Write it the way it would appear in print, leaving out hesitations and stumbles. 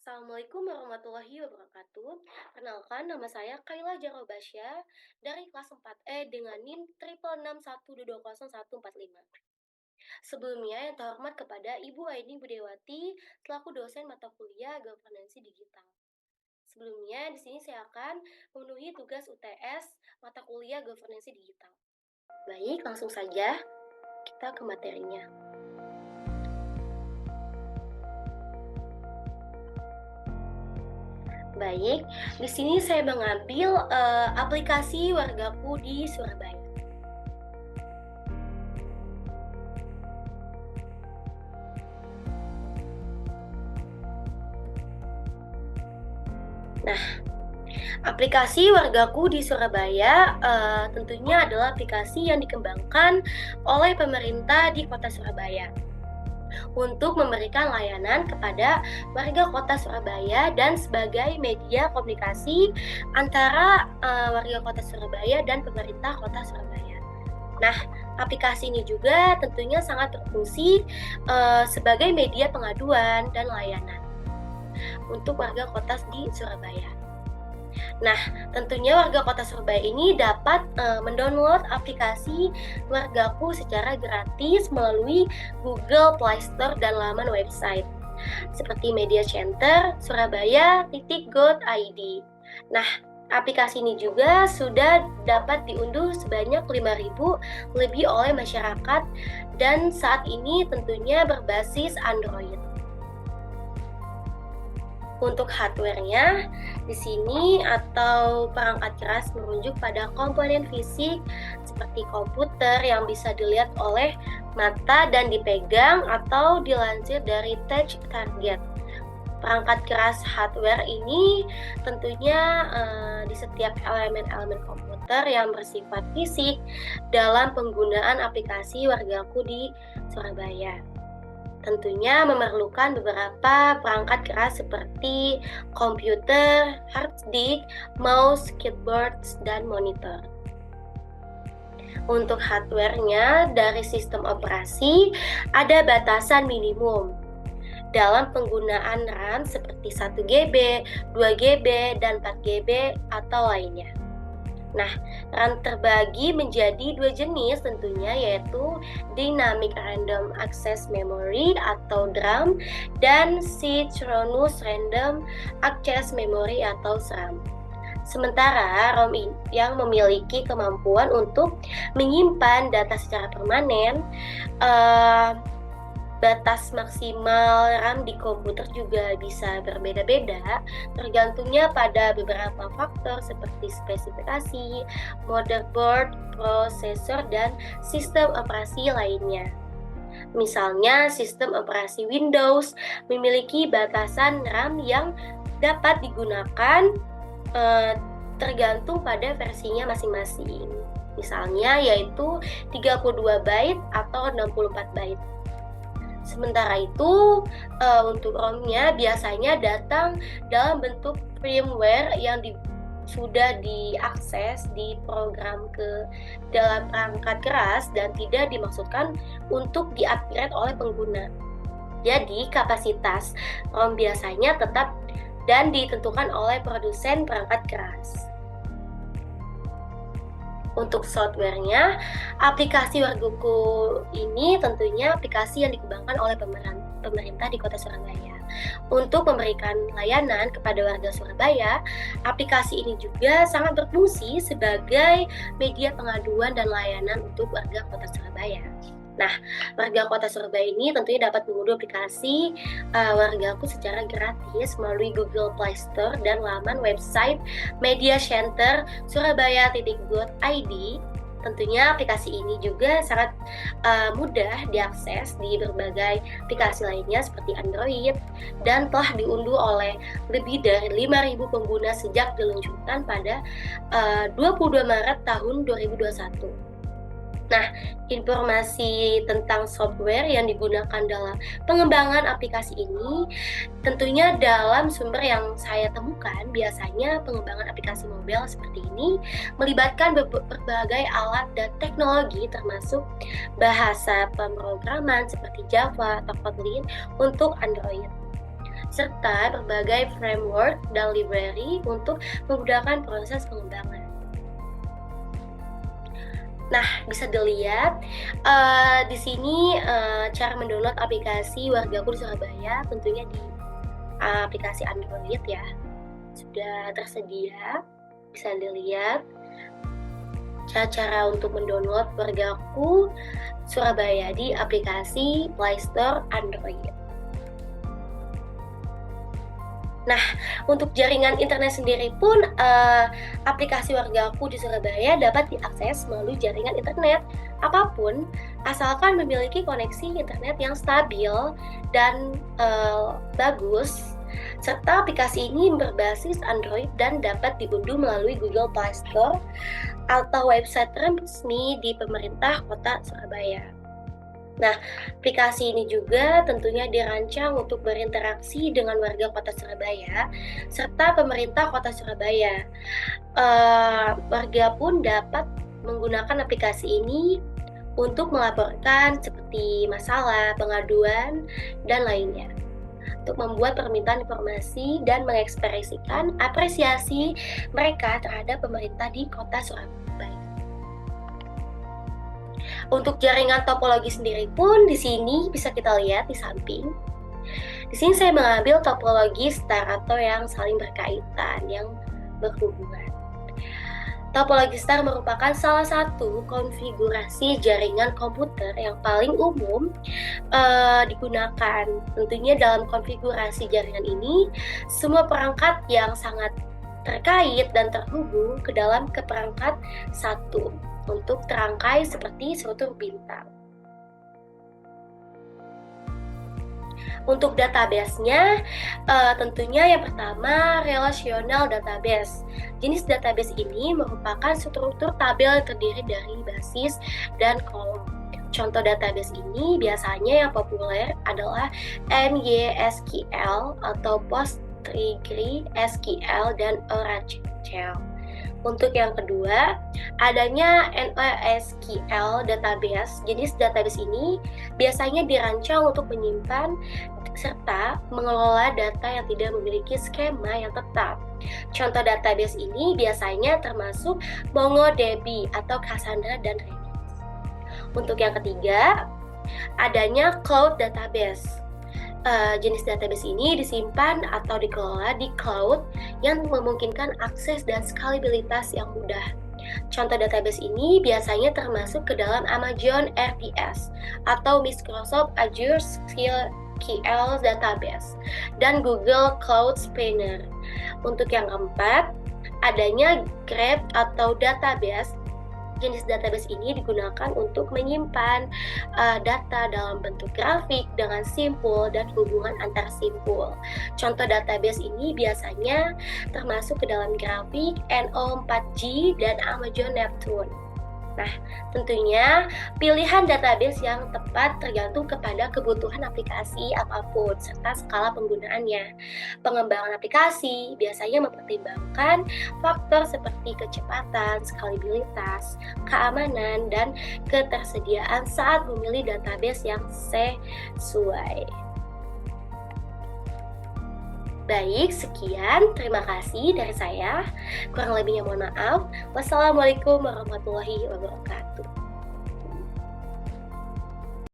Assalamualaikum warahmatullahi wabarakatuh. Perkenalkan, nama saya Kaila Jarobasya dari kelas 4E dengan NIM triple 6122015. Sebelumnya yang terhormat kepada Ibu Aini Budewati selaku dosen mata kuliah Governansi Digital. Sebelumnya di sini saya akan memenuhi tugas UTS mata kuliah Governansi Digital. Baik, langsung saja kita ke materinya. Baik, di sini saya mengambil aplikasi Wargaku di Surabaya. Nah, aplikasi Wargaku di Surabaya tentunya adalah aplikasi yang dikembangkan oleh pemerintah di Kota Surabaya untuk memberikan layanan kepada warga Kota Surabaya dan sebagai media komunikasi antara warga Kota Surabaya dan pemerintah Kota Surabaya. Nah, aplikasi ini juga tentunya sangat berfungsi sebagai media pengaduan dan layanan untuk warga kota di Surabaya. Nah, tentunya warga kota Surabaya ini dapat mendownload aplikasi Wargaku secara gratis melalui Google Play Store dan laman website seperti Media Center Surabaya.go.id. Nah, aplikasi ini juga sudah dapat diunduh sebanyak 5.000 lebih oleh masyarakat dan saat ini tentunya berbasis Android. Untuk hardware-nya, di sini atau perangkat keras merujuk pada komponen fisik seperti komputer yang bisa dilihat oleh mata dan dipegang atau dilansir dari touch target. Perangkat keras hardware ini tentunya di setiap elemen-elemen komputer yang bersifat fisik dalam penggunaan aplikasi Wargaku di Surabaya. Tentunya memerlukan beberapa perangkat keras seperti komputer, hard disk, mouse, keyboard, dan monitor. Untuk hardware-nya dari sistem operasi ada batasan minimum dalam penggunaan RAM seperti 1GB, 2GB, dan 4GB atau lainnya. Nah, RAM terbagi menjadi dua jenis tentunya, yaitu Dynamic Random Access Memory atau DRAM dan Synchronous Random Access Memory atau SRAM. Sementara ROM yang memiliki kemampuan untuk menyimpan data secara permanen, batas maksimal RAM di komputer juga bisa berbeda-beda, tergantungnya pada beberapa faktor seperti spesifikasi, motherboard, prosesor, dan sistem operasi lainnya. Misalnya, sistem operasi Windows memiliki batasan RAM yang dapat digunakan tergantung pada versinya masing-masing. Misalnya, yaitu 32 byte atau 64 byte. Sementara itu, untuk ROM-nya biasanya datang dalam bentuk firmware yang sudah diakses di program ke dalam perangkat keras dan tidak dimaksudkan untuk di-upgrade oleh pengguna. Jadi, kapasitas ROM biasanya tetap dan ditentukan oleh produsen perangkat keras. Untuk softwarenya, aplikasi Wargaku ini tentunya aplikasi yang dikembangkan oleh pemerintah di Kota Surabaya. Untuk memberikan layanan kepada warga Surabaya, aplikasi ini juga sangat berfungsi sebagai media pengaduan dan layanan untuk warga Kota Surabaya. Nah, warga Kota Surabaya ini tentunya dapat mengunduh aplikasi Wargaku secara gratis melalui Google Play Store dan laman website Media Center Surabaya.go.id. Tentunya aplikasi ini juga sangat mudah diakses di berbagai aplikasi lainnya seperti Android dan telah diunduh oleh lebih dari 5.000 pengguna sejak diluncurkan pada 22 Maret tahun 2021. Nah, informasi tentang software yang digunakan dalam pengembangan aplikasi ini tentunya dalam sumber yang saya temukan, biasanya pengembangan aplikasi mobile seperti ini melibatkan berbagai alat dan teknologi termasuk bahasa pemrograman seperti Java atau Kotlin untuk Android. serta berbagai framework dan library untuk memudahkan proses pengembangan. Nah, bisa dilihat di sini cara mendownload aplikasi Wargaku di Surabaya, tentunya di aplikasi Android ya, sudah tersedia. Bisa dilihat cara untuk mendownload Wargaku Surabaya di aplikasi Play Store Android. Nah, untuk jaringan internet sendiri pun aplikasi Wargaku di Surabaya dapat diakses melalui jaringan internet apapun, asalkan memiliki koneksi internet yang stabil dan bagus, serta aplikasi ini berbasis Android dan dapat diunduh melalui Google Play Store atau website resmi di pemerintah Kota Surabaya. Nah, aplikasi ini juga tentunya dirancang untuk berinteraksi dengan warga Kota Surabaya serta pemerintah Kota Surabaya. Warga pun dapat menggunakan aplikasi ini untuk melaporkan seperti masalah, pengaduan, dan lainnya. Untuk membuat permintaan informasi dan mengekspresikan apresiasi mereka terhadap pemerintah di Kota Surabaya. Untuk jaringan topologi sendiri pun di sini bisa kita lihat di samping. Di sini saya mengambil topologi star atau yang saling berkaitan, yang berhubungan. Topologi star merupakan salah satu konfigurasi jaringan komputer yang paling umum digunakan. Tentunya dalam konfigurasi jaringan ini, semua perangkat yang sangat terkait dan terhubung ke dalam perangkat satu untuk terangkai seperti struktur bintang. Untuk database-nya, tentunya yang pertama relational database. Jenis database ini merupakan struktur tabel yang terdiri dari basis dan kolom. Contoh database ini biasanya yang populer adalah MySQL atau PostgreSQL dan Oracle. Untuk yang kedua, adanya NoSQL database. Jenis database ini biasanya dirancang untuk menyimpan serta mengelola data yang tidak memiliki skema yang tetap. Contoh database ini biasanya termasuk MongoDB atau Cassandra dan Redis. Untuk yang ketiga, adanya cloud database. Jenis database ini disimpan atau dikelola di cloud yang memungkinkan akses dan skalabilitas yang mudah. Contoh database ini biasanya termasuk ke dalam Amazon RDS atau Microsoft Azure SQL Database dan Google Cloud Spanner. Untuk yang keempat, adanya Graph atau database. Jenis database ini digunakan untuk menyimpan data dalam bentuk grafik dengan simpul dan hubungan antar simpul. Contoh database ini biasanya termasuk ke dalam grafik NO4G dan Amazon Neptune. Nah, tentunya pilihan database yang tepat tergantung kepada kebutuhan aplikasi apapun serta skala penggunaannya. Pengembangan aplikasi biasanya mempertimbangkan faktor seperti kecepatan, skalabilitas, keamanan, dan ketersediaan saat memilih database yang sesuai. Baik, sekian. Terima kasih dari saya. Kurang lebihnya mohon maaf. Wassalamualaikum warahmatullahi wabarakatuh.